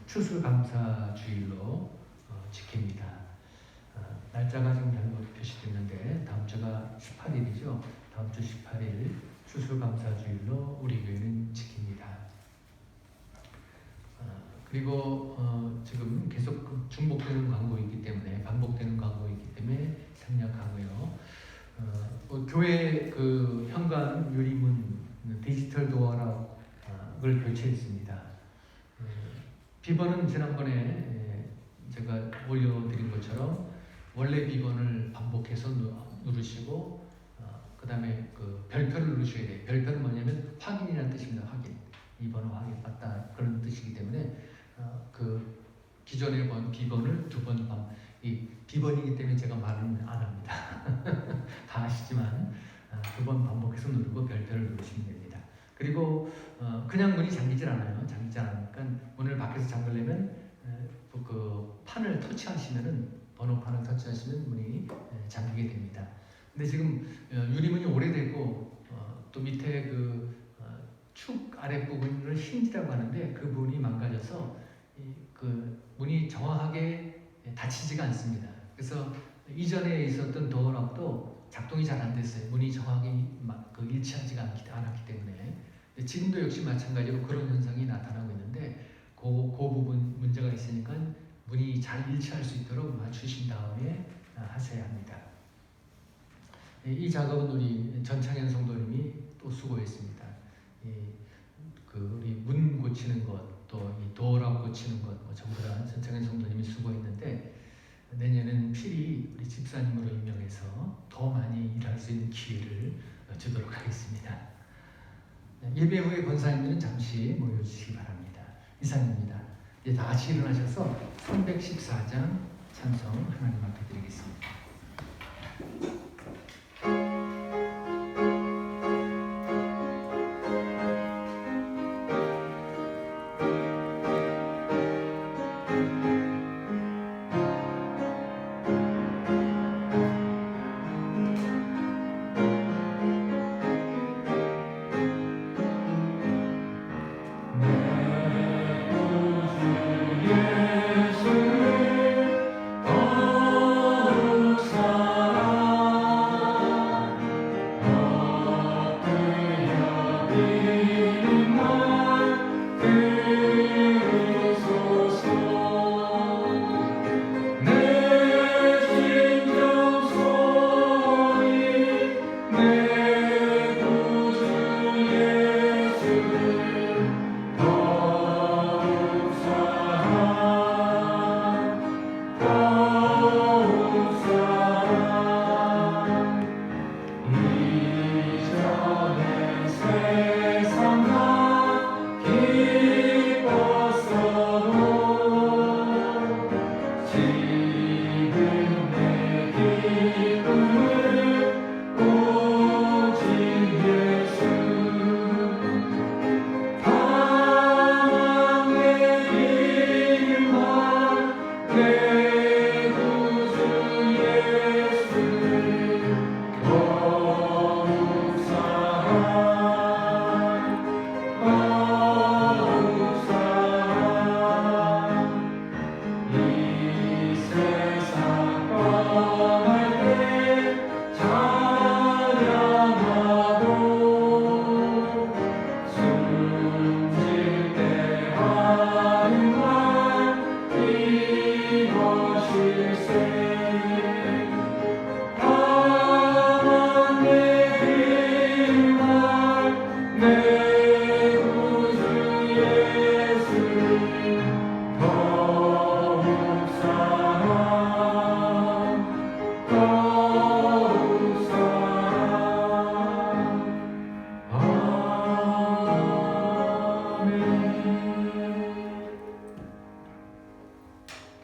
추수감사주일로 지킵니다. 날짜가 지금 잘못 표시됐는데 다음 주가 18일이죠. 다음 주 18일 추수감사주일로 우리 교회는 지킵니다. 그리고 지금 계속 중복되는 광고이기 때문에 반복되는 광고이기 때문에 생략하고요. 교회 그 현관 유리문 디지털 도어락을 교체했습니다. 비번은 지난번에 제가 올려드린 것처럼 원래 비번을 반복해서 누르시고 그 다음에 그 별표를 누르셔야 돼요. 별표는 뭐냐면 확인이라는 뜻입니다. 확인. 이 번호 확인 맞다 그런 뜻이기 때문에 그 기존의 비번을 두 번 이 비번이기 때문에 제가 말은 안 합니다. 다 아시지만 두 번 반복해서 누르고 별표를 누르시면 됩니다. 그리고 그냥 문이 잠기질 않아요. 잠기지 않으니까 문을 밖에서 잠그려면 그 판을 터치하시면은 번호판을 터치하시면 문이 잠기게 됩니다. 근데 지금 유리문이 오래되고 또 밑에 그 축 아랫부분을 힌지라고 하는데 그 부분이 망가져서 그 문이 정확하게 닫히지가 않습니다. 그래서 이전에 있었던 도어락도 작동이 잘 안 됐어요. 문이 정확히 일치하지가 않았기 때문에. 지금도 역시 마찬가지로 그런 현상이 나타나고 있는데 그 부분 문제가 있으니까 문이 잘 일치할 수 있도록 맞추신 다음에 하셔야 합니다. 이 작업은 우리 전창현 성도님이 또 수고했습니다. 우리 문 고치는 것, 또 이 도어락 고치는 것, 전부 다 전창현 성도님이 수고했는데 내년에는 필히 우리 집사님으로 임명해서 더 많이 일할 수 있는 기회를 주도록 하겠습니다. 예배 후에 권사님들은 잠시 모여주시기 바랍니다. 이상입니다. 이제 다 같이 일어나셔서 314장 찬송 하나님 앞에 드리겠습니다. 예수 더욱 사랑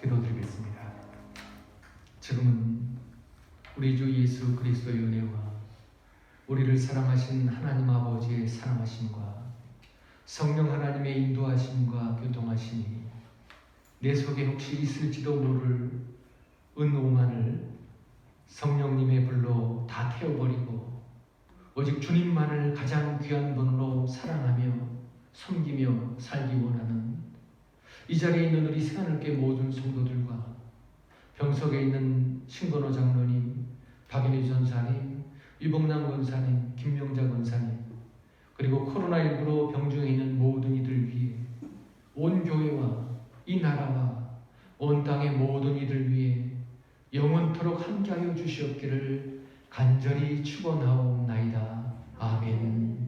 기도드리겠습니다. 지금은 우리 주 예수 그리스도의 은혜와 우리를 사랑하신 하나님 아버지의 사랑하심과 성령 하나님의 인도하심과 교통하심이 내 속에 혹시 있을지도 모를 은오만을 성령님의 불로 다 태워버리고 오직 주님만을 가장 귀한 분으로 사랑하며 섬기며 살기 원하는 이 자리에 있는 우리 새하늘께 모든 성도들과 병석에 있는 신건호 장로님, 박인희 전사님, 유봉남 권사님, 김명자 권사님, 그리고 코로나19로 병중에 있는 모든 이들 위해 온 교회와 이 나라와 온 땅의 모든 이들 위해 영원토록 함께하여 주시옵기를 간절히 축원하옵나이다. 아멘.